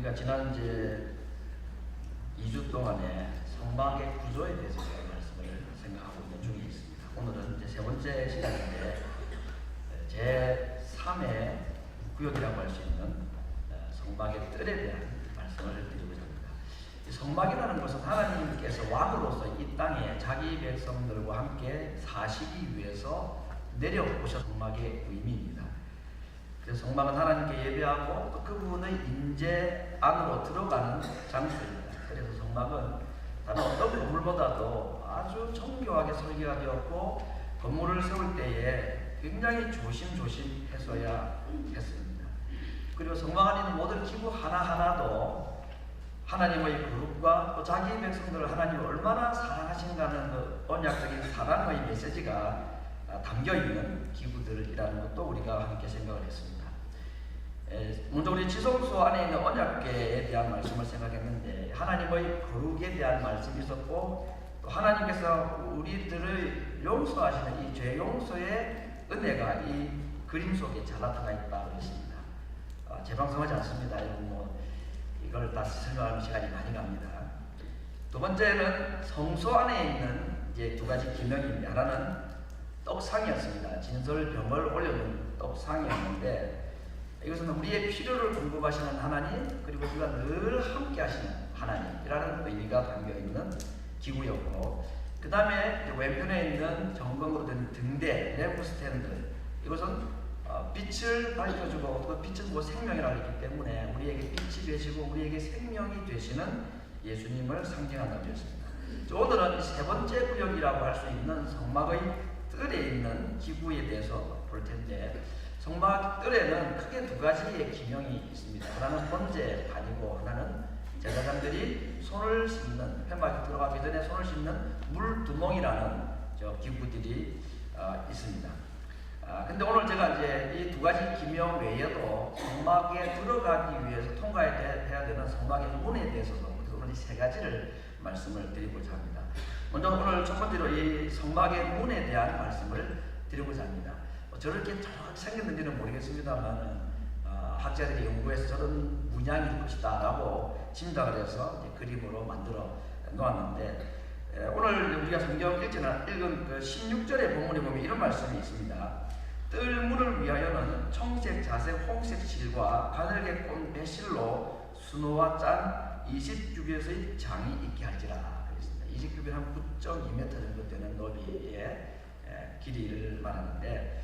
우리가 지난 이제 2주 동안에 성막의 구조에 대해서 말씀을 생각하고 있는 중에 있습니다. 오늘은 이제 세 번째 시간인데 제3의 구역이라고 할 수 있는 성막의 뜰에 대한 말씀을 드리고자 합니다. 이 성막이라는 것은 하나님께서 왕으로서 이 땅에 자기 백성들과 함께 사시기 위해서 내려오신 성막의 의미입니다. 그래서 성막은 하나님께 예배하고 또 그분의 임재 안으로 들어가는 장소입니다. 그래서 성막은 다른 어떤 건물보다도 아주 정교하게 설계가 되었고 건물을 세울 때에 굉장히 조심조심 했어야 했습니다. 그리고 성막 안에 있는 모든 기구 하나하나도 하나님의 거룩과 또 자기 백성들을 하나님이 얼마나 사랑하신가는 그 언약적인 사랑의 메시지가 담겨있는 기구들이라는 것도 우리가 함께 생각을 했습니다. 먼저 우리 지성소 안에 있는 언약궤에 대한 말씀을 생각했는데 하나님의 거룩에 대한 말씀이 있었고 또 하나님께서 우리들을 용서하시는 이 죄 용서의 은혜가 이 그림 속에 잘 나타나 있다고 했습니다. 재방송하지 않습니다. 여러분 이걸 다 설명하는 시간이 많이 갑니다. 두 번째는 성소 안에 있는 이제 두 가지 기명입니다. 하나는 떡상이었습니다. 진설병을 올려놓은 떡상이었는데 이것은 우리의 필요를 공급하시는 하나님 그리고 우리가 늘 함께 하시는 하나님이라는 의미가 담겨있는 기구였고 그 다음에 왼편에 있는 정금으로 된 등대 램프스탠드 이것은 빛을 밝혀주고 그 빛은 뭐 생명이라고 했기 때문에 우리에게 빛이 되시고 우리에게 생명이 되시는 예수님을 상징한다고 했습니다. 오늘은 세 번째 구역이라고 할 수 있는 성막의 뜰에 있는 기구에 대해서 볼 텐데 성막 뜰에는 크게 두 가지의 기명이 있습니다. 하나는 번제판이고 하나는 제사장들이 손을 씻는 회막에 들어가기 전에 손을 씻는 물두멍이라는 기구들이 있습니다. 근데 오늘 제가 이제 이 두 가지 기명 외에도 성막에 들어가기 위해서 통과해야 되는 성막의 문에 대해서도 오늘 이 세 가지를 말씀을 드리고자 합니다. 먼저 오늘 첫 번째로 이 성막의 문에 대한 말씀을 드리고자 합니다. 저렇게 정확히 생겼는지는 모르겠습니다만 학자들이 연구해서 저런 문양일 것이다 라고 짐작을 해서 그림으로 만들어 놓았는데 오늘 우리가 성경 읽은 그 16절의 본문에 보면 이런 말씀이 있습니다. 뜰문을 위하여는 청색, 자색, 홍색 실과 가늘게 꼰 배실로 수노와 짠 20규빗의 장이 있게 할지라. 20규빗 한 9.2m 정도 되는 너비의 길이를 말하는데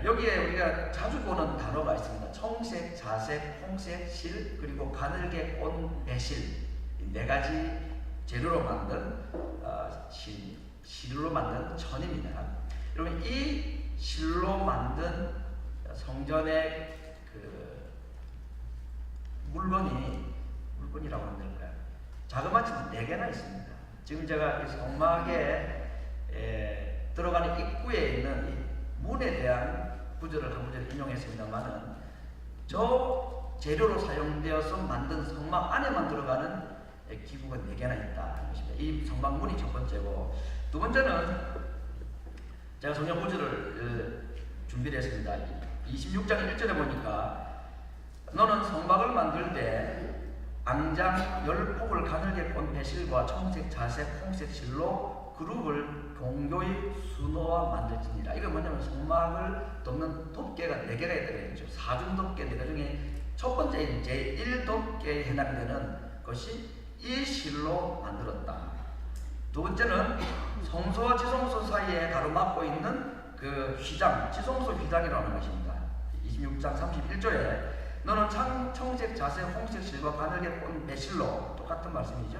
여기에 우리가 자주 보는 단어가 있습니다. 청색, 자색, 홍색, 실 그리고 가늘게 꼰 배실 네 가지 재료로 만든 실로 만든 천입니다. 여러분 이 실로 만든 성전의 그 물건이라고 하면 될까요? 자그마치 4개나 있습니다. 지금 제가 이 성막에 들어가는 입구에 있는 이 문에 대한 구절을 한 구절 인용했습니다만은 저 재료로 사용되어서 만든 성막 안에만 들어가는 기구가 4개나 있다는 것입니다. 이 성막문이 첫 번째고 두 번째는 제가 성경 구절을 준비를 했습니다. 26장 1절에 보니까 너는 성막을 만들 때 앙장 10폭을 가늘게 꼰 배실과 청색, 자색, 홍색 실로 그룹을 동교의 수노와 만들지니라. 이거 뭐냐면 성막을 돕는 덮개가 4개가 있다고 했죠. 사중덮개 4개 중에 첫 번째 제1덮개에 해당되는 것이 이 실로 만들었다. 두 번째는 성소와 지성소 사이에 가로막고 있는 그 휘장, 지성소 휘장이라는 것입니다. 26장 31절에 너는 청색, 자색, 홍색 실과 가늘게 꼰 배실로 똑같은 말씀이죠.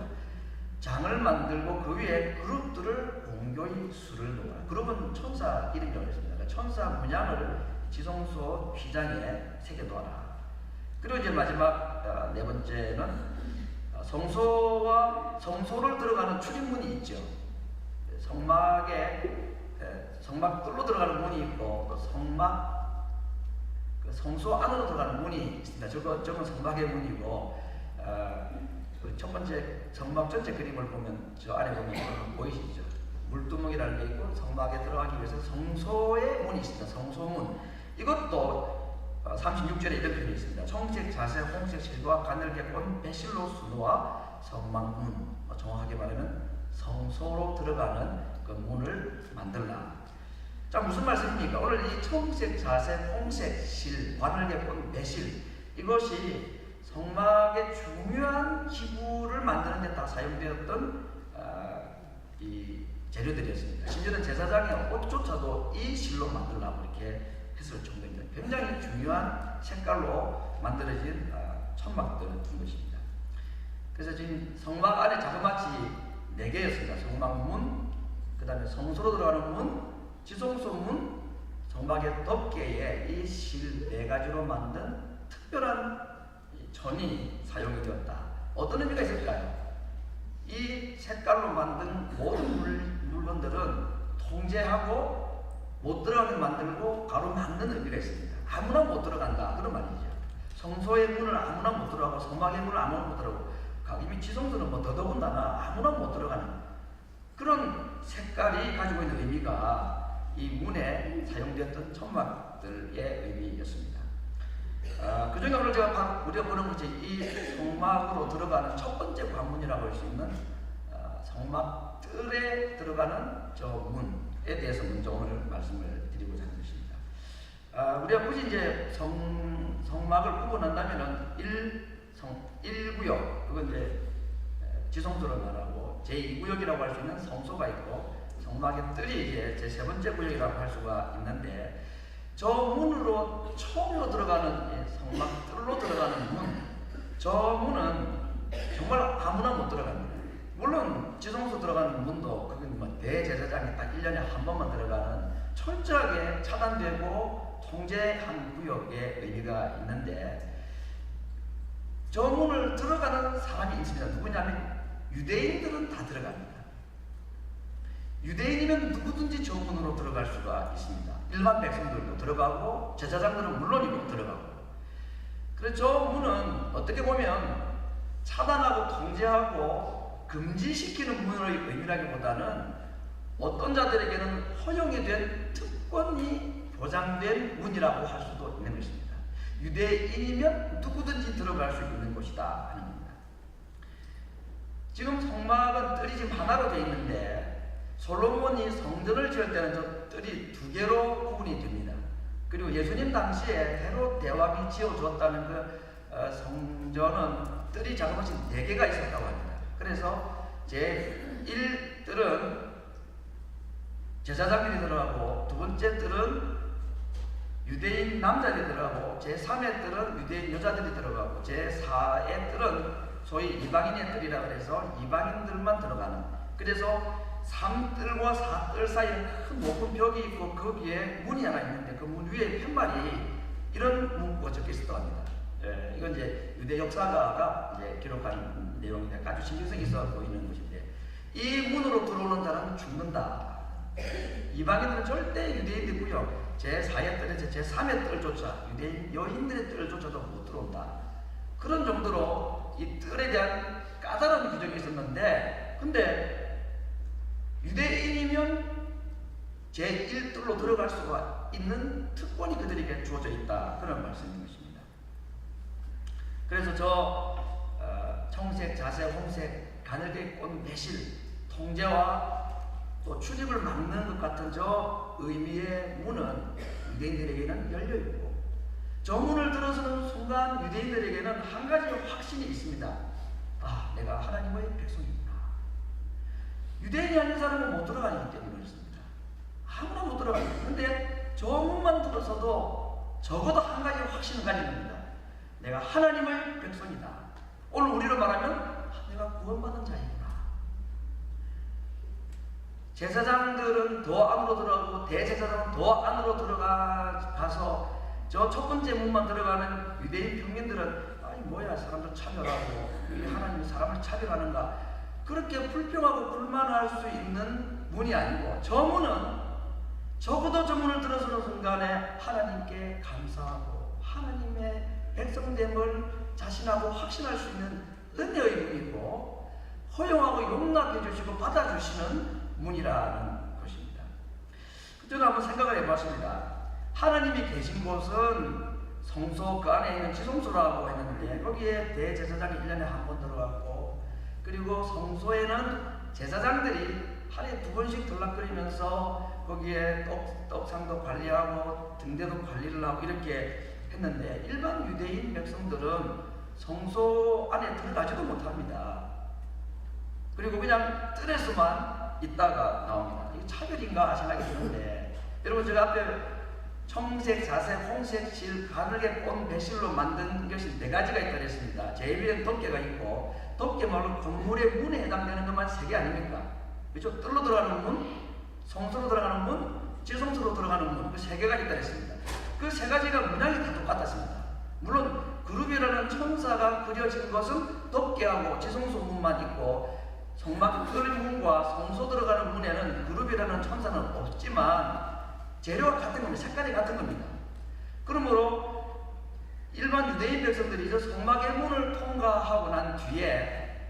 장을 만들고 그 위에 그룹들을 공교히 수를 놓아. 그룹은 천사 이름이라고 했습니다. 그러니까 천사 문양을 지성소 휘장에 새겨놓아라. 그리고 이제 마지막 네 번째는 성소를 들어가는 출입문이 있죠. 성막 뜰로 들어가는 문이 있고 또 성소 안으로 들어가는 문이 있습니다. 저건 성막의 문이고 그 첫 번째 성막 전체 그림을 보면 저 안에 보면 보이시죠? 물두멍이라는 게 있고 성막에 들어가기 위해서 성소의 문이 있습니다. 성소문. 이것도 36절에 이런 표현이 있습니다. 청색 자세 홍색 실과 가늘게 꼰 배실로 수도와 성막문, 정확하게 말하면 성소로 들어가는 그 문을 만들라. 자, 무슨 말씀입니까? 오늘 이 청색 자세 홍색 실, 가늘게 꼰 배실, 이것이 성막의 중요한 기구를 만드는 데 다 사용되었던 이 재료들이었습니다. 심지어는 제사장의 옷조차도 이 실로 만들라고 이렇게 했을 정도입니다. 굉장히 중요한 색깔로 만들어진 천막들인 것입니다. 그래서 지금 성막 안에 자그마치 4개였습니다. 성막문, 그 다음에 성소로 들어가는 문, 지성소문, 성막의 덮개에 이 실 4가지로 만든 특별한 전이 사용이 되었다. 어떤 의미가 있을까요? 이 색깔로 만든 모든 물건들은 통제하고 못 들어가게 만들고 가로막는 의미가 있습니다. 아무나 못 들어간다, 그런 말이죠. 성소의 문을 아무나 못 들어가고 성막의 문을 아무나 못 들어가고, 이미 지성소는 뭐 더더군다나 아무나 못 들어가는 그런 색깔이 가지고 있는 의미가 이 문에 사용되었던 천막들의 의미였습니다. 그 중에 오늘 우리가 보는 것이 이 성막으로 들어가는 첫 번째 관문이라고 할 수 있는 성막 뜰에 들어가는 저 문에 대해서 먼저 오늘 말씀을 드리고자 하는 것입니다. 우리가 굳이 이제 성막을 구분한다면은 1구역, 그건 이제 지성소를 말하고 제2구역이라고 할 수 있는 성소가 있고, 성막의 뜰이 이제 제 3번째 구역이라고 할 수가 있는데, 저 문으로 처음으로 들어가는 성막 뜰로 들어가는 문, 저 문은 정말 아무나 못 들어갑니다. 물론 지성소 들어가는 문도 그건 뭐 대제사장이 딱 1년에 한 번만 들어가는 철저하게 차단되고 통제한 구역의 의미가 있는데, 저 문을 들어가는 사람이 있습니다. 누구냐면 유대인들은 다 들어갑니다. 유대인이면 누구든지 저 문으로 들어갈 수가 있습니다. 일반 백성들도 들어가고 제사장들은 물론이고 들어가고. 그래서 저 문은 어떻게 보면 차단하고 통제하고 금지시키는 문의 의미라기보다는 어떤 자들에게는 허용이 된 특권이 보장된 문이라고 할 수도 있는 것입니다. 유대인이면 누구든지 들어갈 수 있는 곳이다 하는 겁니다. 지금 성막은 뜰이 지금 하나로 되어 있는데, 솔로몬이 성전을 지을 때는 저 뜰이 2개로 구분이 됩니다. 그리고 예수님 당시에 헤롯 대왕이 지어주었다는 그 성전은 뜰이 자그마치 4개가 있었다고 합니다. 그래서 제1뜰은 제사장들이 들어가고, 2번째 뜰은 유대인 남자들이 들어가고, 제3의 뜰은 유대인 여자들이 들어가고, 제4의 뜰은 소위 이방인의 뜰이라고 해서 이방인들만 들어가는, 그래서 3뜰과 4뜰 사이에 큰 높은 벽이 있고 거기에 문이 하나 있는데 그 문 위에 팻말이 이런 문구가 적혀 있었다고 합니다. 이건 이제 유대 역사가가 이제 기록한 내용인데 아주 신빙성이 있어 보이는 것인데, 이 문으로 들어오는 자는 죽는다. 이방인들은 절대 유대인들 구역 제4의 뜰에서 제3의 뜰조차, 유대인 여인들의 뜰조차도 못 들어온다. 그런 정도로 이 뜰에 대한 까다로운 규정이 있었는데, 근데 유대인이면 제1뜰로 들어갈 수가 있는 특권이 그들에게 주어져 있다, 그런 말씀인 것입니다. 그래서 저 청색, 자색, 홍색, 가늘게 꼰 배실, 통제와 또 출입을 막는 것 같은 저 의미의 문은 유대인들에게는 열려있고, 저 문을 들어서는 순간 유대인들에게는 한 가지 확신이 있습니다. 내가 하나님의 백성이구나. 유대인이 아닌 사람은 못 들어가기 때문에 그렇습니다. 아무나 못 들어가요. 근데 저 문만 들어서도 적어도 한 가지 확신을 가지는 겁니다. 내가 하나님의 백성이다. 오늘 우리로 말하면 내가 구원받은 자이구나. 제사장들은 더 안으로 들어가고 대제사장은 더 안으로 들어가서 저 첫 번째 문만 들어가는 유대인 평민들은 뭐야, 사람들 차별하고 하나님이 사람을 차별하는가, 그렇게 불평하고 불만할 수 있는 문이 아니고, 저 문은 적어도 저 문을 들어서는 순간에 하나님께 감사하고 하나님의 백성됨을 자신하고 확신할 수 있는 은혜의 문이고, 허용하고 용납해 주시고 받아주시는 문이라는 것입니다. 그때도 한번 생각을 해봤습니다. 하나님이 계신 곳은 성소 그 안에 있는 지성소라고 했는데 거기에 대제사장이 1년에 한 번 들어갔고, 그리고 성소에는 제사장들이 하루에 2번씩 들락거리면서 거기에 떡상도 관리하고 등대도 관리를 하고 이렇게 했는데, 일반 유대인 백성들은 성소 안에 들어가지도 못합니다. 그리고 그냥 뜰에서만 있다가 나옵니다. 이게 차별인가 생각이 드는데, 여러분 제가 앞에 청색, 자색, 홍색 실, 가늘게 꼰 배실로 만든 것이 4가지가 있다 그랬습니다. 제일은 덮개가 있고, 덮개 말로 건물의 문에 해당되는 것만 3개 아닙니까? 그렇죠? 뜰로 들어가는 문, 성소로 들어가는 문, 지성소로 들어가는 문, 그 3개가 있다 그랬습니다. 그 3가지가 문양이 다 똑같았습니다. 물론 그룹이라는 천사가 그려진 것은 덮개하고 지성소 문만 있고, 성막 뜰 문과 성소 들어가는 문에는 그룹이라는 천사는 없지만 재료가 같은 겁니다. 색깔이 같은 겁니다. 그러므로 일반 유대인 백성들이 저 성막의 문을 통과하고 난 뒤에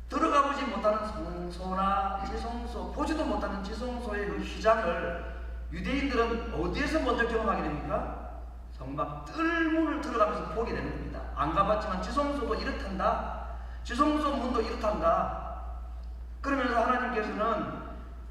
들어가 보지 못하는 성소나 지성소, 보지도 못하는 지성소의 그 휘장을 유대인들은 어디에서 먼저 경험하게 됩니까? 성막 뜰문을 들어가면서 보게 되는 겁니다. 안 가봤지만 지성소도 이렇단다, 지성소 문도 이렇단다. 그러면서 하나님께서는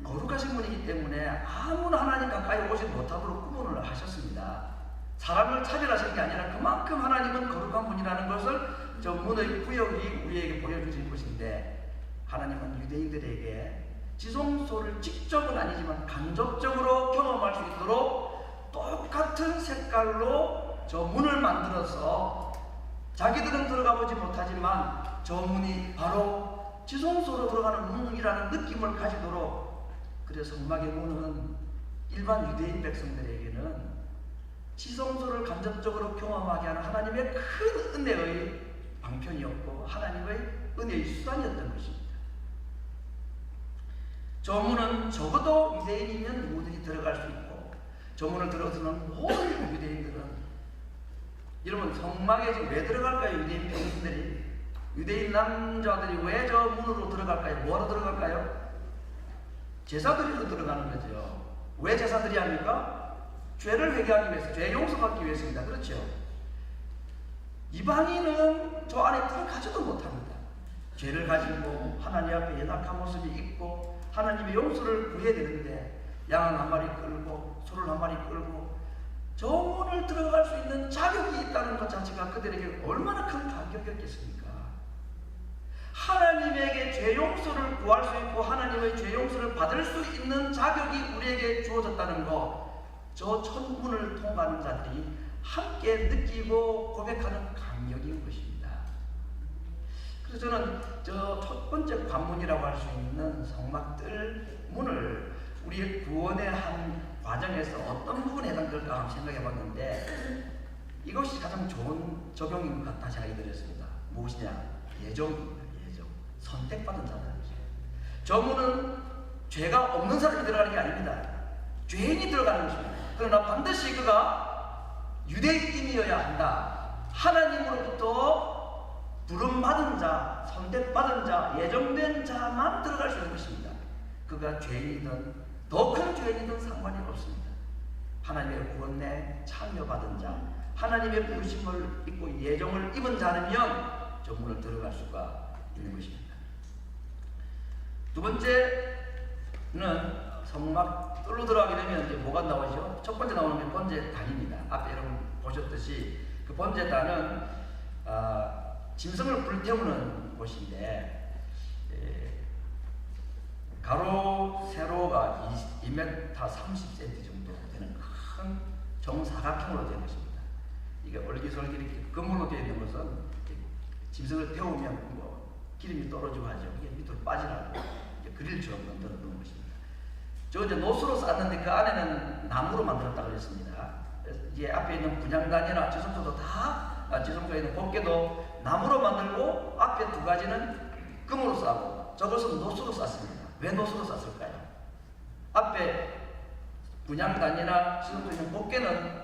거룩하신 분이기 때문에 아무나 하나님 가까이 오지 못하도록 구분을 하셨습니다. 사람을 차별하시는 게 아니라 그만큼 하나님은 거룩한 분이라는 것을 저 문의 구역이 우리에게 보여주신 것인데, 하나님은 유대인들에게 지성소를 직접은 아니지만 간접적으로 경험할 수 있도록 똑같은 색깔로 저 문을 만들어서 자기들은 들어가 보지 못하지만 저 문이 바로 지성소로 들어가는 문이라는 느낌을 가지도록, 그래서 성막의 문은 일반 유대인 백성들에게는 지성소를 간접적으로 경험하게 하는 하나님의 큰 은혜의 방편이었고 하나님의 은혜의 수단이었던 것입니다. 저 문은 적어도 유대인이면 누구든지 들어갈 수 있고, 저 문을 들어서는 모든 유대인들은, 여러분 성막에 왜 들어갈까요? 유대인 백성들이, 유대인 남자들이 왜 저 문으로 들어갈까요? 뭐하러 들어갈까요? 제사드리러 들어가는 거죠. 왜 제사드리 합니까? 죄를 회개하기 위해서, 죄 용서받기 위해서입니다. 그렇죠? 이방인은 저 안에 들어가지도 못합니다. 죄를 가지고 하나님 앞에 연약한 모습이 있고 하나님의 용서를 구해야 되는데, 양을 한 마리 끌고 소를 한 마리 끌고 저 문을 들어갈 수 있는 자격이 있다는 것 자체가 그들에게 얼마나 큰 감격이었겠습니까? 하나님에게 죄 용서를 구할 수 있고 하나님의 죄 용서를 받을 수 있는 자격이 우리에게 주어졌다는 것, 저 천문을 통과하는 자들이 함께 느끼고 고백하는 감격인 것입니다. 그래서 저는 저 첫 번째 관문이라고 할 수 있는 성막 뜰 문을 우리의 구원의 한 과정에서 어떤 부분에 해당될까 한번 생각해 봤는데, 이것이 가장 좋은 적용인 것 같다 생각이 들었습니다. 무엇이냐? 예정입니다. 예정. 선택받은 자들이죠. 저 문은 죄가 없는 사람이 들어가는 게 아닙니다. 죄인이 들어가는 것입니다. 그러나 반드시 그가 유대인이어야 한다. 하나님으로부터 부름받은 자, 선택받은 자, 예정된 자만 들어갈 수 있는 것입니다. 그가 죄인이든 더 큰 죄인이든 상관이 없습니다. 하나님의 구원에 참여받은 자, 하나님의 부르심을 입고 예정을 입은 자라면 저 문을 들어갈 수가 있는 것입니다. 두 번째는 성막 뜰로 들어가게 되면 이제 뭐가 나오죠? 첫 번째 나오는 게 번제단입니다. 앞에 여러분 보셨듯이 그 번제단은 짐승을 불태우는 곳인데, 가로 세로가 2m 30cm 정도 되는 큰 정사각형으로 된 것입니다. 이게 얼기설기 이렇게 그물로 되어 있는 것은 짐승을 태우면 뭐 기름이 떨어지고 하죠. 이게 밑으로 빠지라고 그릴처럼 만들어 놓은 것입니다. 저 이제 노수로 쌌는데 그 안에는 나무로 만들었다고 그랬습니다. 이게 앞에 있는 분향단이나 지성소도 다, 지성소에 있는 법궤도 나무로 만들고 앞에 2가지는 금으로 싸고 저것은 노수로 쌌습니다. 왜 노수로 쌌을까요? 앞에 분향단이나 지성소에 있는 법궤는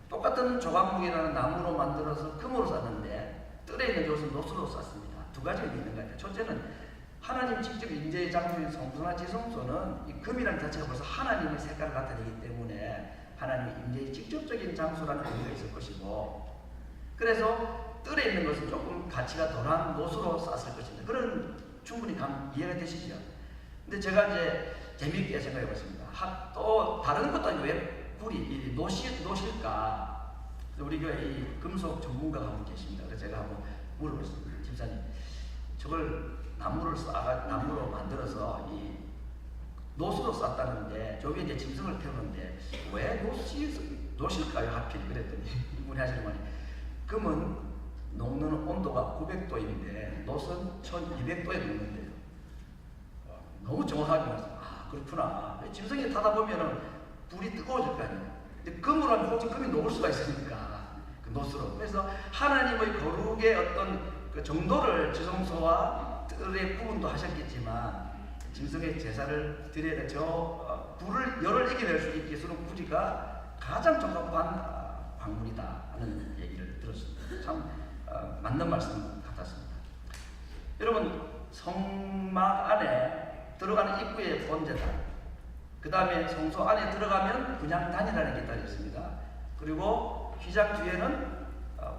똑같은 조각목이라는 나무로 만들어서 금으로 쌌는데, 뜰에 있는 저것은 노수로 쌌습니다. 2가지가 있는 것 같아요. 첫째는 하나님 직접 임재의 장소인 성소나 지성소는 이 금이라는 자체가 벌써 하나님의 색깔을 나타내기 때문에 하나님의 임재의 직접적인 장소라는 의미가 있을 것이고, 그래서 뜰에 있는 것은 조금 가치가 덜한 노수로 쌌을 것입니다. 그런 충분히 이해가 되시죠? 근데 제가 이제 재미있게 생각해 봤습니다. 또 다른 것도 아니고 왜 굴이 노실까? 우리 교회 이 금속 전문가가 한 분 계십니다. 그래서 제가 한번 물어봤습니다. 집사님, 저걸 나무로 만들어서 이 노수로 쌌다는데 저 위에 이제 짐승을 태우는데 왜 노실까요? 하필 그랬더니 이분이 하시는 말이, 금은 녹는 온도가 900도인데 노은 1200도에 녹는데요. 너무 정확하게 말씀하셨어요. 아, 그렇구나. 짐승이 타다 보면은 불이 뜨거워질 거 아니에요. 근데 금으로 하면 혹시 금이 녹을 수가 있으니까 그 노수로. 그래서 하나님의 거룩의 어떤 그 정도를 지성소와 뜰의 구분도 하셨겠지만 짐승의 제사를 드려야 돼. 열을 이겨낼 수 있게 쓰는 구리가 가장 적합한 광물이다 하는 얘기를 들었습니다. 참 맞는 말씀 같았습니다. 여러분, 성막 안에 들어가는 입구의 번제단, 그 다음에 성소 안에 들어가면 분향단이라는 게 따로 있습니다. 그리고 휘장 뒤에는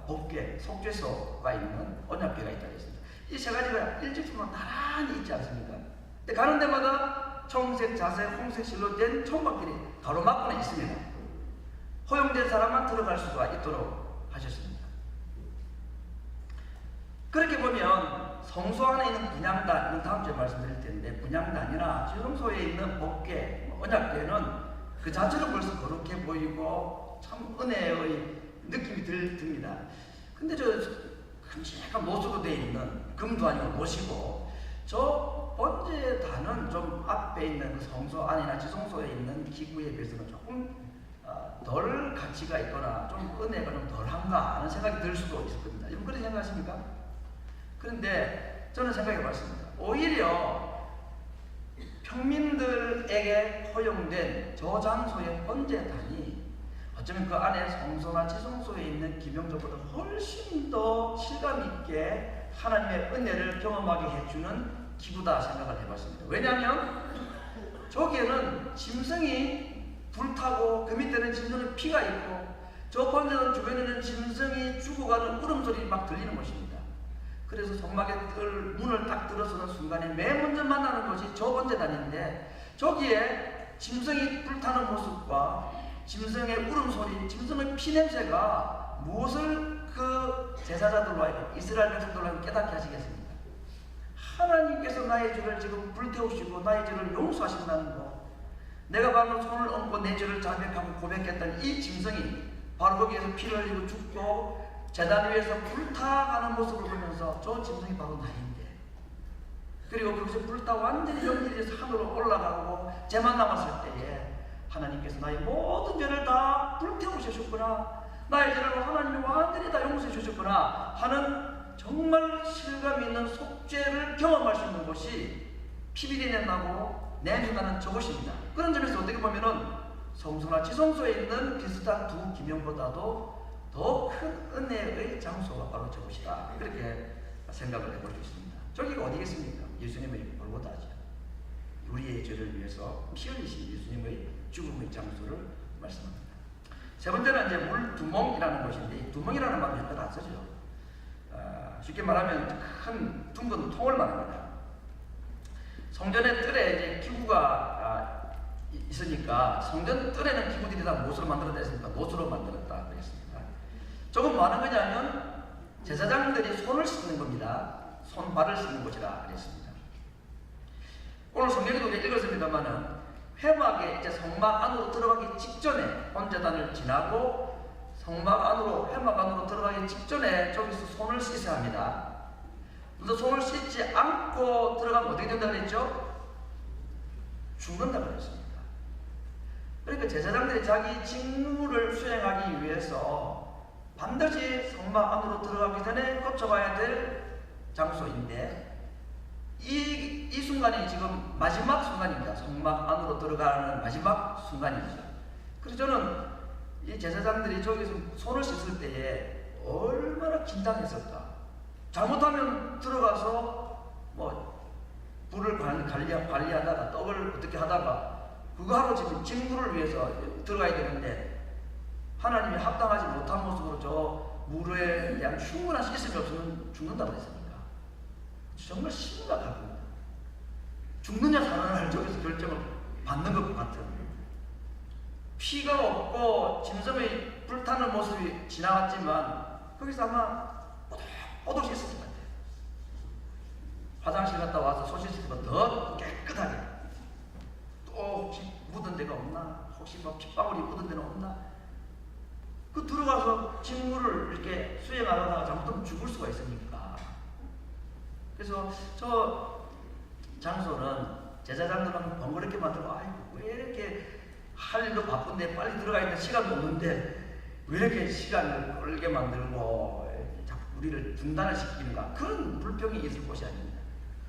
법궤, 속죄소가 있는 언약궤가 있다고 했습니다. 이 세 가지가 일직선으로 나란히 있지 않습니까? 근데 가는 데마다 청색, 자색, 홍색 실로 된 청박길이 가로막고는 있습니다. 허용된 사람만 들어갈 수가 있도록 하셨습니다. 그렇게 보면 성소 안에 있는 분향단, 이건 다음 주에 말씀드릴 텐데, 분향단이나 지성소에 있는 법궤, 언약궤는 그 자체로 벌써 거룩해 보이고 참 은혜의 느낌이 듭니다. 근데 저 큼직한 노수로 되어 있는, 금도 아니고 노시고, 저 번제단은 좀 앞에 있는 그 성소 안이나 지성소에 있는 기구에 비해서는 조금 덜 가치가 있거나 좀 은혜가 좀 덜한가 하는 생각이 들 수도 있을 겁니다. 여러분 그렇게 생각하십니까? 그런데 저는 생각해 봤습니다. 오히려 평민들에게 허용된 저 장소의 번제단이 어쩌면 그 안에 성소나 지성소에 있는 기명적보다 훨씬 더 실감 있게 하나님의 은혜를 경험하게 해주는 기구다 생각을 해봤습니다. 왜냐하면 저기에는 짐승이 불타고 그 밑에는 짐승의 피가 있고 저 번제단 주변에는 짐승이 죽어가는 울음소리 막 들리는 것입니다. 그래서 성막의 문을 딱 들어서는 순간에 맨 먼저 만나는 것이 저 번제단인데, 저기에 짐승이 불타는 모습과 짐승의 울음소리, 짐승의 피냄새가 무엇을 그 제사자들로 하여금, 이스라엘 백성들로 하여금 깨닫게 하시겠습니까? 하나님께서 나의 죄를 지금 불태우시고 나의 죄를 용서하신다는 것, 내가 바로 손을 얹고 내 죄를 자백하고 고백했던 이 짐승이 바로 거기에서 피를 흘리고 죽고 제단 위에서 불타가는 모습을 보면서 저 짐승이 바로 나인데, 그리고 거기서 불타 완전히 연결해서 하늘로 올라가고 죄만 남았을 때에 하나님께서 나의 모든 죄를 다 불태우셨구나, 나의 죄를 하나님이 완전히 다 용서해 주셨구나 하는 정말 실감 있는 속죄를 경험할 수 있는 곳이 피비린내 나고 냄새나는 저곳입니다. 그런 점에서 어떻게 보면은 성소나 지성소에 있는 비슷한 두 기명보다도 더 큰 은혜의 장소가 바로 저곳이다. 그렇게 생각을 해볼 수 있습니다. 저기가 어디겠습니까? 예수님의 골고다죠. 우리의 죄를 위해서 피 흘리신 예수님의 죽음의 장소를 말씀합니다. 세 번째는 이제 물두멍이라는 것인데, 이 두멍이라는 말은 몇번 안 쓰죠. 쉽게 말하면 큰 둥근 통을 말합니다. 성전의 뜰에 이제 기구가 있으니까 성전 뜰에는 기구들이 다 무엇으로 만들었다 했습니까? 노수로 만들었다 그랬습니다. 조금 뭐 하는 거냐면 제사장들이 손을 씻는 겁니다. 손발을 씻는 곳이라 그랬습니다. 오늘 성경에도 우리가 읽었습니다만은 회막에 이제 성막 안으로 들어가기 직전에 번제단을 지나고 성막 안으로, 회막 안으로 들어가기 직전에 저기서 손을 씻어야 합니다. 그래서 손을 씻지 않고 들어가면 어떻게 된다고 그랬죠? 죽는다고 그랬습니다. 그러니까 제사장들이 자기 직무를 수행하기 위해서 반드시 성막 안으로 들어가기 전에 거쳐가야 될 장소인데, 이 순간이 지금 마지막 순간입니다. 성막 안으로 들어가는 마지막 순간이죠. 그래서 저는 이 제사장들이 저기서 손을 씻을 때에 얼마나 긴장했을까. 잘못하면 들어가서 뭐 불을 관리하다가 떡을 어떻게 하다가 그거 하러 지금 직무를 위해서 들어가야 되는데 하나님이 합당하지 못한 모습으로 저 물에 대한 충분한 씻음이 없으면 죽는다고 했습니까? 정말 심각합니다. 죽느냐 사느냐를 저기서 결정을 받는 것 같은, 피가 없고 짐승의 불타는 모습이 지나갔지만 거기서 아마 꼬독꼬독 씻었을 것 같아요. 화장실 갔다 와서 손 씻을 때보다 더 깨끗하게, 또 혹시 묻은 데가 없나, 혹시 뭐 핏방울이 묻은 데는 없나, 그 들어가서 직무를 이렇게 수행하다가 잘못하면 죽을 수가 있으니까. 그래서 저 장소는 제자장들은 번거롭게 만들고, 아이고 왜 이렇게 할 일도 바쁜데 빨리 들어가 있는 시간도 없는데 왜 이렇게 시간을 끌게 만들고 자꾸 우리를 중단을 시키는가, 그런 불평이 있을 곳이 아닙니다.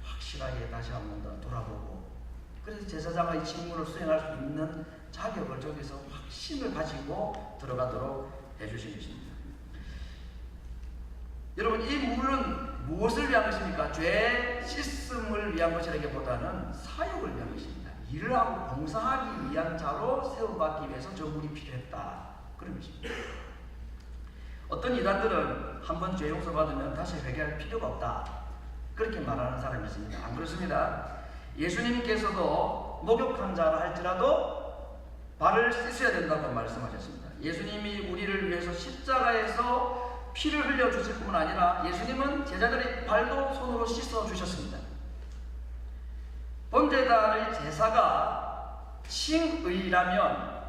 확실하게 다시 한 번 더 돌아보고, 그래서 제사장의 직무를 수행할 수 있는 자격을 저기서 확신을 가지고 들어가도록 해주신 것입니다. 여러분, 이 물은 무엇을 위한 것입니까? 죄 씻음을 위한 것이라기보다는 사역을 위한 것입니다. 일을 하고 봉사하기 위한 자로 세워받기 위해서 저 물이 필요했다, 그런 것입니다. 어떤 이단들은 한번 죄 용서받으면 다시 회개할 필요가 없다, 그렇게 말하는 사람이 있습니다. 안 그렇습니다. 예수님께서도 목욕한 자라 할지라도 발을 씻어야 된다고 말씀하셨습니다. 예수님이 우리를 위해서 십자가에서 피를 흘려주실 뿐만 아니라 예수님은 제자들의 발도 손으로 씻어주셨습니다. 번제단의 제사가 칭의라면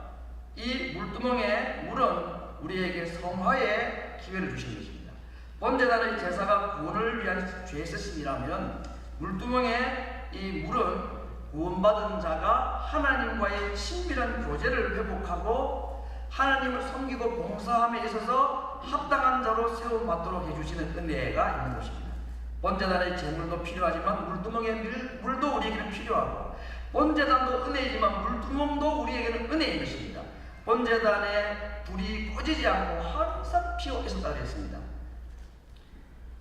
이 물두멍의 물은 우리에게 성화의 기회를 주신 것입니다. 번제단의 제사가 구원을 위한 죄쓰심이라면 물두멍의 이 물은 구원받은 자가 하나님과의 친밀한 교제를 회복하고 하나님을 섬기고 봉사함에 있어서 합당한 자로 세움받도록 해주시는 은혜가 있는 것입니다. 번제단의 제물도 필요하지만 물두멍의 물도 우리에게는 필요하고, 번제단도 은혜이지만 물두멍도 우리에게는 은혜인 것입니다. 번제단에 불이 꺼지지 않고 항상 피어 있었다고 했습니다.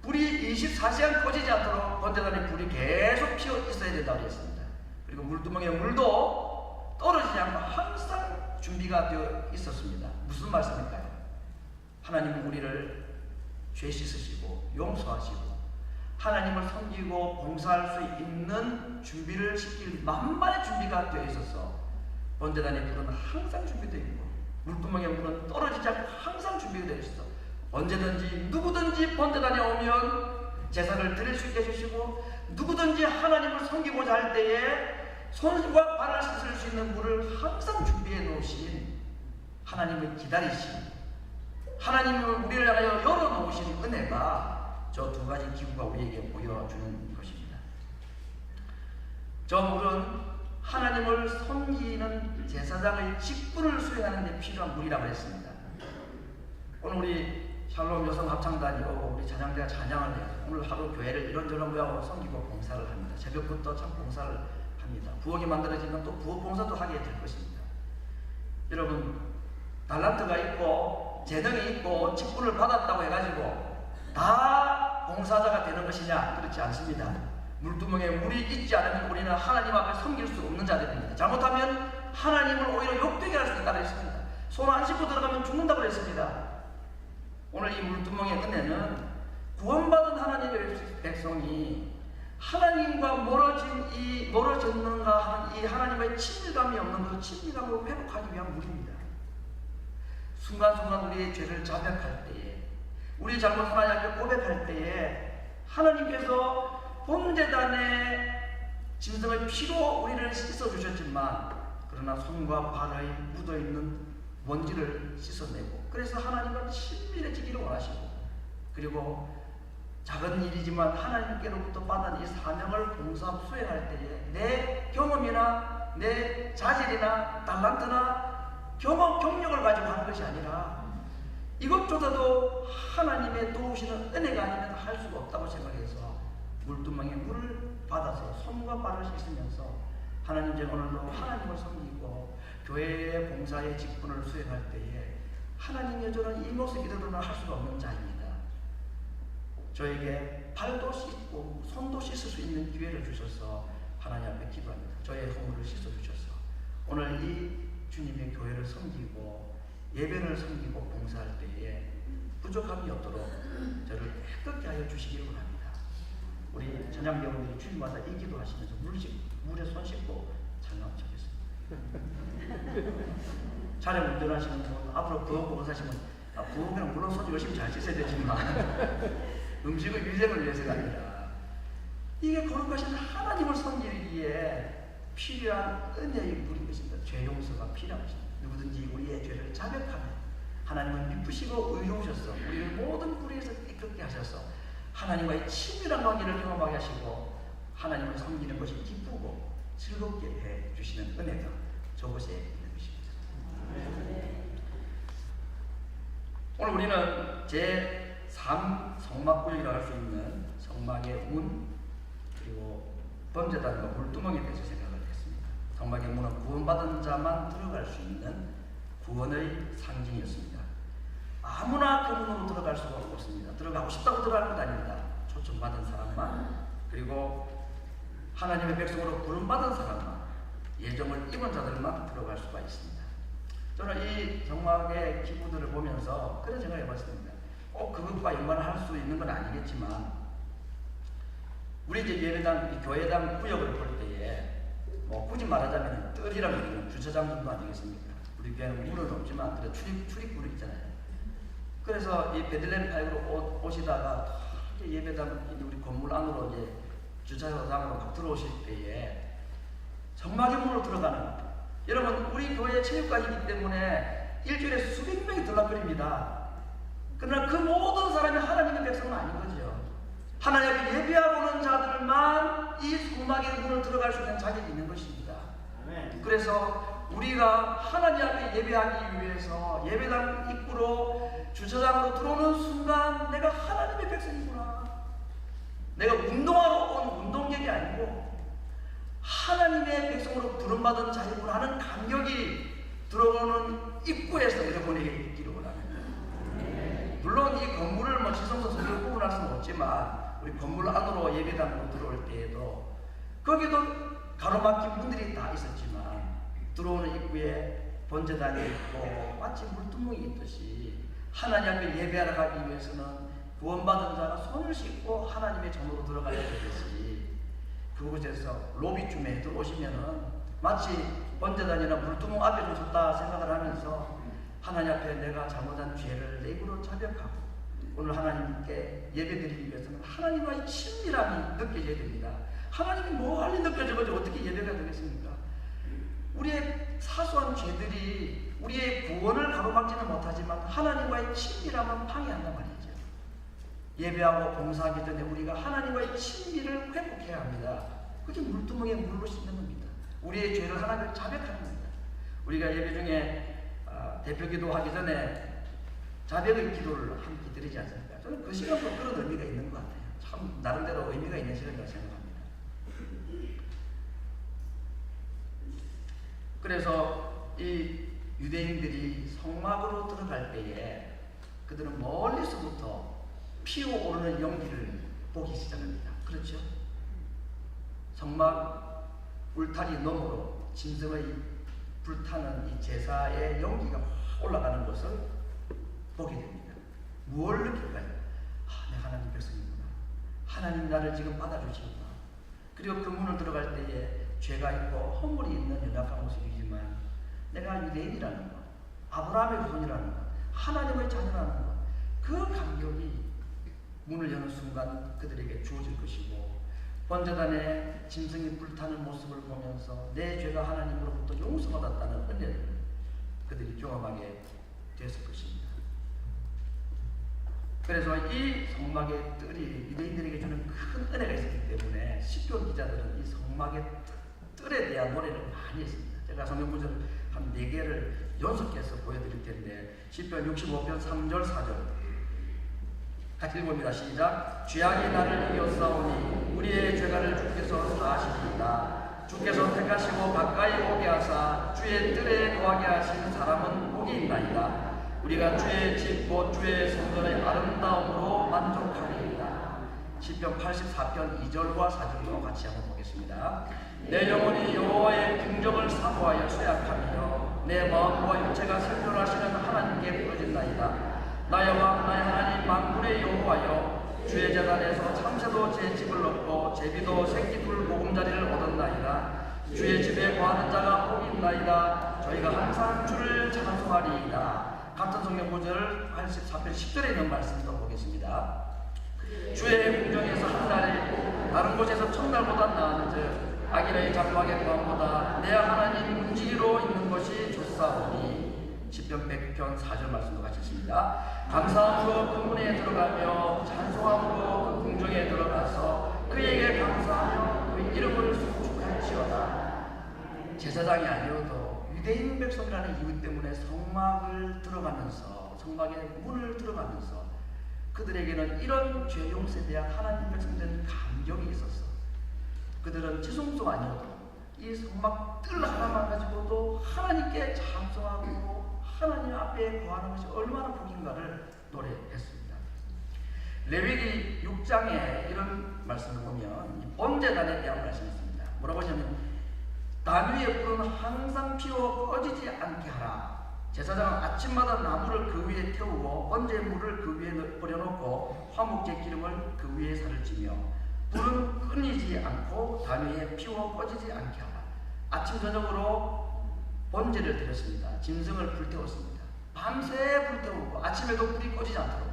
불이 24시간 꺼지지 않도록 번제단에 불이 계속 피어 있어야 된다고 했습니다. 그리고 물두멍의 물도 떨어지지 않고 항상 준비가 되어 있었습니다. 무슨 말씀일까요? 하나님은 우리를 죄 씻으시고 용서하시고 하나님을 섬기고 봉사할 수 있는 준비를 시킬 만반의 준비가 되어 있어서 번제단의 불은 항상 준비되어 있고 물두멍의 물은 떨어지지 않고 항상 준비되어 있어 언제든지 누구든지 번제단에 오면 제사를 드릴 수 있게 해주시고, 누구든지 하나님을 섬기고자 할 때에 손과 발을 씻을 수 있는 물을 항상 준비해 놓으신 하나님을 기다리신, 하나님을 우리를 향하여 열어놓으신 은혜가 저 두 가지 기구가 우리에게 보여주는 것입니다. 저 물은 하나님을 섬기는 제사장의 직분을 수행하는 데 필요한 물이라고 했습니다. 오늘 우리 샬롬 여성 합창단이 오고 우리 찬양대가 찬양을 해요. 오늘 하루 교회를 이런저런 모양으로 섬기고 봉사를 합니다. 새벽부터 참 봉사를 합니다. 부엌이 만들어지면 또 부엌 봉사도 하게 될 것입니다. 여러분, 달란트가 있고 재능이 있고 직분을 받았다고 해가지고 다 봉사자가 되는 것이냐? 그렇지 않습니다. 물두멍에 물이 있지 않으면 우리는 하나님 앞에 섬길 수 없는 자들입니다. 잘못하면 하나님을 오히려 욕되게 할 수 있다고 했습니다. 손 안 씻고 들어가면 죽는다고 했습니다. 오늘 이 물두멍의 은혜는 구원받은 하나님의 백성이 하나님과 멀어졌는가 하는 이 하나님과의 친밀감이 없는 그 친밀감을 회복하기 위한 물입니다. 순간순간 우리의 죄를 자백할 때에, 우리 잘못 하나님 앞에 고백할 때에 하나님께서 번제단의 짐승의 피로 우리를 씻어주셨지만, 그러나 손과 발에 묻어있는 먼지를 씻어내고, 그래서 하나님과 친밀해지기를 원하시고, 그리고 작은 일이지만 하나님께로부터 받은 이 사명을 봉사 수행할 때에 내 경험이나 내 자질이나 달란트나 경력을 가지고 하는 것이 아니라 이것조차도 하나님의 도우시는 은혜가 아니면 할 수가 없다고 생각해서 물두멍에 물을 받아서 손과 발을 씻으면서 하나님, 이제 오늘도 하나님을 섬기고 교회의 봉사의 직분을 수행할 때에 하나님의 저는 이 모습 이대로는 할 수가 없는 자입니다. 저에게 발도 씻고 손도 씻을 수 있는 기회를 주셔서 하나님 앞에 기도합니다. 저의 허물을 씻어주셔서 오늘 이 주님의 교회를 섬기고 예배를 섬기고 봉사할 때에 부족함이 없도록 저를 깨끗게 하여 주시기를 바랍니다. 우리 찬양배우들이 주일마다 이 기도하시면서 물에 손 씻고 찬양하면 좋겠습니다. 차량 운전하시는 분, 앞으로 부엌 보고 사시면 부엌에는 물론 손 열심히 잘 씻어야 되지만 음식의 위생을 위해서가 아니라 이게 거룩하신 하나님을 섬기기에 필요한 은혜의 물인 것입니다. 죄 용서가 필요한 것입니다. 누구든지 우리의 죄를 자백하면 하나님은 미쁘시고 의로우셔서 우리를 모든 불의에서 깨끗게 하셔서 하나님과의 친밀한 관계를 경험하게 하시고 하나님을 섬기는 것이 기쁘고 즐겁게 해 주시는 은혜가 저곳에 있는 것입니다. 오늘 우리는 제3 성막구역이라고 할 수 있는 성막의 문 그리고 범죄단과 물두멍에 대해서 생각을 했습니다. 성막의 문은 구원받은 자만 들어갈 수 있는 구원의 상징이었습니다. 아무나 그 문으로 들어갈 수가 없습니다. 들어가고 싶다고 들어갈 것 아닙니다. 초청받은 사람만 그리고 하나님의 백성으로 부름받은 사람만 예정을 입은 자들만 들어갈 수가 있습니다. 저는 이 성막의 기구들을 보면서 그런 생각을 해봤습니다. 꼭 그것과 연관을 할 수 있는 건 아니겠지만 우리 이제 예배당, 교회당 구역을 볼 때에 뭐 굳이 말하자면 뜰이라고 하는 주차장 정도 아니겠습니까? 우리 교회는 문은 없지만 그래 출입구를 있잖아요. 그래서 이 베들레헴 타입으로 오시다가 예배당 우리 건물 안으로 이제 주차장으로 막 들어오실 때에 성막의 문으로 들어가는 여러분 우리 교회 체육관이기 때문에 일주일에 수백 명이 들락거립니다. 그러나 그 모든 사람이 하나님의 백성은 아닌 거죠. 하나님 앞에 예배하러 오는 자들만 이 성막의 문을 들어갈 수 있는 자격이 있는 것입니다. 그래서 우리가 하나님 앞에 예배하기 위해서 예배당 입구로 주차장으로 들어오는 순간 내가 하나님의 백성이구나. 내가 운동하러 온 운동객이 아니고 하나님의 백성으로 부름받은 자이구나 하는 감격이 들어오는 입구에서 여러분에게 있기를 원합니다. 물론 이 건물을 뭐 지성소 성을 구분할 수는 없지만 우리 건물 안으로 예배당으로 들어올 때에도 거기도 가로막힌 문들이 다 있었지만 들어오는 입구에 번제단이 있고 마치 물두멍이 있듯이 하나님 앞에 예배하러 가기 위해서는 구원받은 자가 손을 씻고 하나님의 전으로 들어가야 되듯이 그곳에서 로비쯤에 들어오시면은 마치 번제단이나 물두멍 앞에 좀 섰다 생각을 하면서 하나님 앞에 내가 잘못한 죄를 내 입으로 자백하고 오늘 하나님께 예배드리기 위해서는 하나님과의 친밀함이 느껴져야 됩니다. 하나님이 멀리 느껴져가지고 어떻게 예배가 되겠습니까? 우리의 사소한 죄들이 우리의 구원을 가로막지는 못하지만 하나님과의 친밀함은 방해한단 말이죠. 예배하고 봉사하기 전에 우리가 하나님과의 친밀을 회복해야 합니다. 그게 물두멍에 물로 씻는 겁니다. 우리의 죄를 하나님을 자백하는 겁니다. 우리가 예배 중에 대표기도 하기 전에 자백의 기도를 함께 드리지 않습니까? 저는 그 시간도 그런 의미가 있는 것 같아요. 참 나름대로 의미가 있는 시간이라고 생각합니다. 그래서 이 유대인들이 성막으로 들어갈 때에 그들은 멀리서부터 피어오르는 연기를 보기 시작합니다. 그렇죠? 성막 울타리 너머로 짐승의 불타는 이 제사의 연기가 올라가는 것을 보게 됩니다. 무엇을 느낄까요? 내가 하나님 백성이구나. 하나님 나를 지금 받아주시구나. 그리고 그 문을 들어갈 때에 죄가 있고 허물이 있는 연약한 모습이지만 내가 유대인이라는 것, 아브라함의 후손이라는 것, 하나님의 자녀라는 것, 그 감격이 문을 여는 순간 그들에게 주어질 것이고 번제단에 짐승이 불타는 모습을 보면서 내 죄가 하나님으로부터 용서받았다는 은혜를 그들이 경험하게 됐을 것입니다. 그래서 이 성막의 뜰이 유대인들에게 주는 큰 은혜가 있었기 때문에 시편 기자들은 이 성막의 뜰에 대한 노래를 많이 했습니다. 제가 성경 구절을 한 4개를 연속해서 보여드릴 텐데 시편 65편 3절 4절 같이 읽어봅니다. 시작. 죄악이 나를 이겼사오니 우리의 죄가를 주께서 사하시리이다. 주께서 택하시고 가까이 오게 하사 주의 뜰에 거하게 하신 사람은 복이 있나이다. 우리가 주의 집 곧 주의 성전의 아름다움으로 만족하리이다. 시편 84편 2절과 4절로 같이 한번 보겠습니다. 내 영혼이 여호와의 긍정을 사모하여 쇠약하며 내 마음과 육체가 생존하시는 하나님께 부르짖나이다. 나의 왕 나의 하나님 만군의 여호와여, 주의 제단에서 참새도 제 집을 얻고 제비도 새끼 둘 보금자리를 얻었나이다. 주의 집에 거하는 자가 복이 있나이다. 저희가 항상 주를 찬송하리이다. 같은 성경 구절 84편 10절에 있는 말씀도 보겠습니다. 주의 궁정에서 한 달에 다른 곳에서 천달보다 나은즉 아기의 장막의 구함보다 내 하나님 움직이로 있는 것이 좋사오니. 시편 100편 4절 말씀도 같이 있습니다. 감사함으로 그 문에 들어가며 찬송함으로 그 궁정에 들어가서 그에게 감사하며 그 이름을 송축할지어다. 제사장이 아니어도 유대인 백성이라는 이유 때문에 성막을 들어가면서, 성막의 문을 들어가면서 그들에게는 이런 죄 용서에 대한 하나님 백성들은 감격이 있었어. 그들은 지성소 아니어도 이 성막 뜰 하나만 가지고도 하나님께 찬송하고 하나님 앞에 거하는 것이 얼마나 복인가를 노래했습니다. 레위기 6장에 이런 말씀을 보면 번제단에 대한 말씀이 있습니다. 뭐라고 하냐면 단 위에 불은 항상 피워 꺼지지 않게 하라. 제사장은 아침마다 나무를 그 위에 태우고 번제물을 그 위에 뿌려놓고 화목제 기름을 그 위에 살을 찌며 불은 끊이지 않고 단 위에 피워 꺼지지 않게 하라. 아침 저녁으로 번제를 드렸습니다. 짐승을 불태웠습니다. 밤새 불태우고 아침에도 불이 꺼지지 않도록.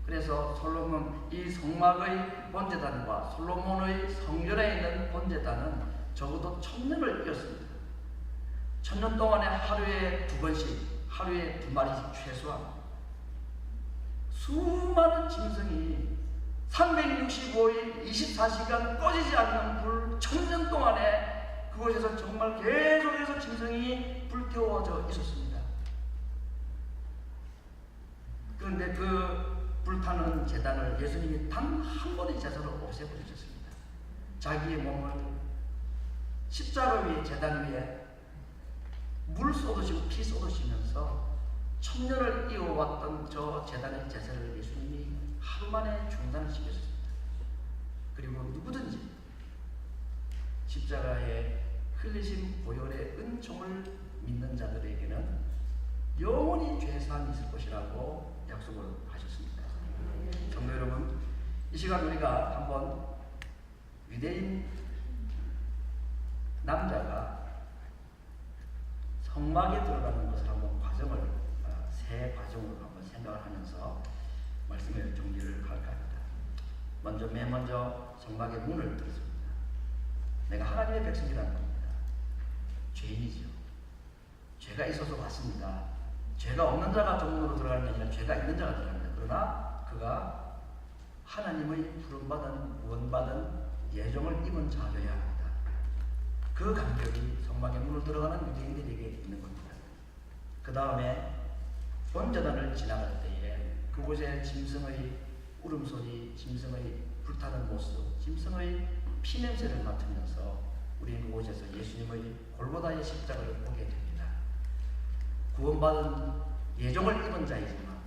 그래서 솔로몬 이 성막의 번제단과 솔로몬의 성전에 있는 번제단은 적어도 1000년을 이었습니다. 1000년 동안에 하루에 2번씩, 하루에 2마리씩 최소한 수많은 짐승이 365일 24시간 꺼지지 않는 불 1000년 동안에 그곳에서 정말 계속해서 짐승이 불태워져 있었습니다. 그런데 그 불타는 제단을 예수님이 단 한 번의 제사로 없애버리셨습니다. 자기의 몸을 십자가 위에, 제단 위에 물 쏟으시고 피 쏟으시면서 1000년을 이어왔던 저 제단의 제사를 예수님이 하루 만에 중단을 시켰습니다. 그리고 누구든지 십자가에 흘리신 보혈의 은총을 믿는 자들에게는 영원히 죄사함이 있을 것이라고 약속을 하셨습니다. 성도 여러분, 이 시간 우리가 한번 유대인 남자가 성막에 들어가는 것을 한번 새 과정으로 한번 생각을 하면서 말씀의 정리를 할까 합니다. 맨 먼저 성막의 문을 들었습니다. 내가 하나님의 백성이라는 겁니다. 죄인이죠. 죄가 있어서 왔습니다. 죄가 없는 자가 종문으로 들어가는 게 아니라 죄가 있는 자가 들어갑니다. 그러나 그가 하나님의 부름받은, 구원받은 예정을 입은 자여야 합니다. 그 감격이 성막의 문을 들어가는 유대인들에게 있는 겁니다. 그 다음에 번제단을 지나갈 때에 그곳에 짐승의 울음소리, 짐승의 불타는 모습, 짐승의 피냄새를 맡으면서 우리는 그곳에서 예수님의 골고다의 십자가를 보게 됩니다. 구원받은 예정을 입은 자이지만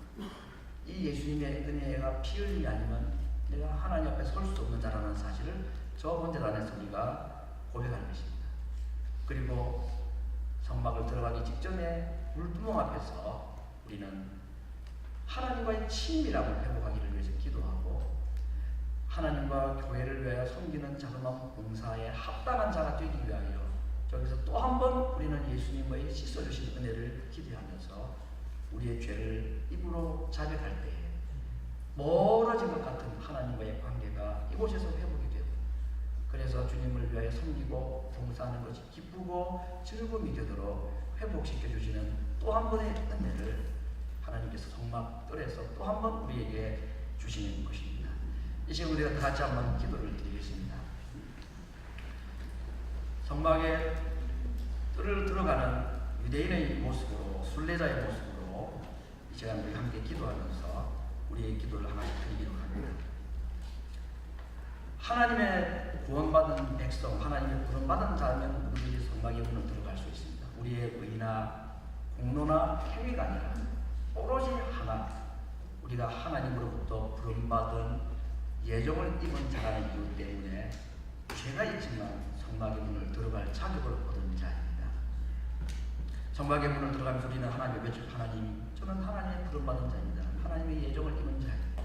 이 예수님의 은혜가 피 흘림이 아니면 내가 하나님 앞에 설 수 없는 자라는 사실을 저 번제단에서 우리가 고백하는 것입니다. 그리고 성막을 들어가기 직전에 물두멍 앞에서 우리는 하나님과의 친밀함을 회복하기를 위해서 기도하고 하나님과 교회를 위하여 섬기는 자그마한 봉사에 합당한 자가 되기 위하여 저기서 또 한 번 우리는 예수님의 씻어주신 은혜를 기대하면서 우리의 죄를 입으로 자백할 때에 멀어진 것 같은 하나님과의 관계가 이곳에서 회복이 되고, 그래서 주님을 위하여 섬기고 봉사하는 것이 기쁘고 즐거움이 되도록 회복시켜 주시는 또 한 번의 은혜를 하나님께서 성막 뜰에서 또 한 번 우리에게 주시는 것입니다. 이 시간 우리가 다 같이 한번 기도를 드리겠습니다. 성막에 뜰을 들어가는 유대인의 모습으로, 순례자의 모습으로 이 시간 우리 함께 기도하면서 우리의 기도를 하나씩 드리기로 합니다. 하나님의 구원받은 백성, 하나님의 구원받은 자면 누구든지 성막의 문을 들어갈 수 있습니다. 우리의 의나 공로나 행위가 아니라 오로지 하나, 우리가 하나님으로부터 부름받은 예정을 입은 자라는 이유 때문에 죄가 있지만 성막의 문을 들어갈 자격을 얻은 자입니다. 성막의 문을 들어가면서 우리는 하나님의 외칠, 하나님, 저는 하나님의 부름받은 자입니다. 하나님의 예정을 이룬 자입니다.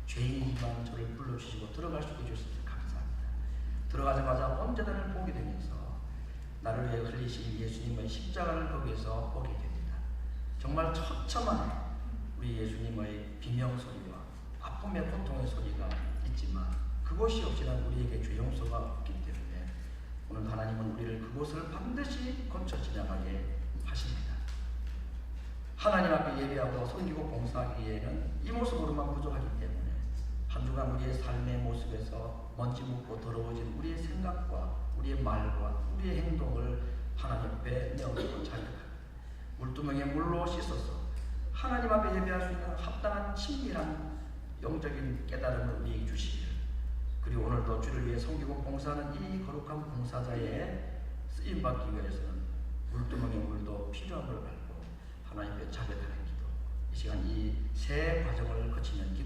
죄인이지만 저를 불러주시고 들어갈 수 있게 주셔서 감사합니다. 들어가자마자 온전한을 보게 되면서 나를 위해 흘리신 예수님의 십자가를 거기에서 보게 됩니다. 정말 처참한 우리 예수님의 비명소리와 아픔의 고통의 소리가 있지만 그곳이 없이는 우리에게 죄 용서가 없기 때문에 오늘 하나님은 우리를 그곳을 반드시 거쳐 지나가게 하십니다. 하나님 앞에 예배하고 섬기고 봉사하기에는 이 모습으로만 부족하기 때문에 한 주간 우리의 삶의 모습에서 먼지 묻고 더러워진 우리의 생각과 우리의 말과 우리의 행동을 하나님 앞에 내어놓고 자격합니다. 물두멍에 물로 씻어서 하나님 앞에 예배할 수 있는 합당한 친밀한 영적인 깨달음을 우리에게 주시기를, 그리고 오늘도 주를 위해 섬기고 봉사하는 이 거룩한 봉사자의 쓰임받기 위해서는 물두멍의 물도 필요한 걸 알고 하나님 앞에 자백하는 기도, 이 시간 이 새 과정을 거치면 기도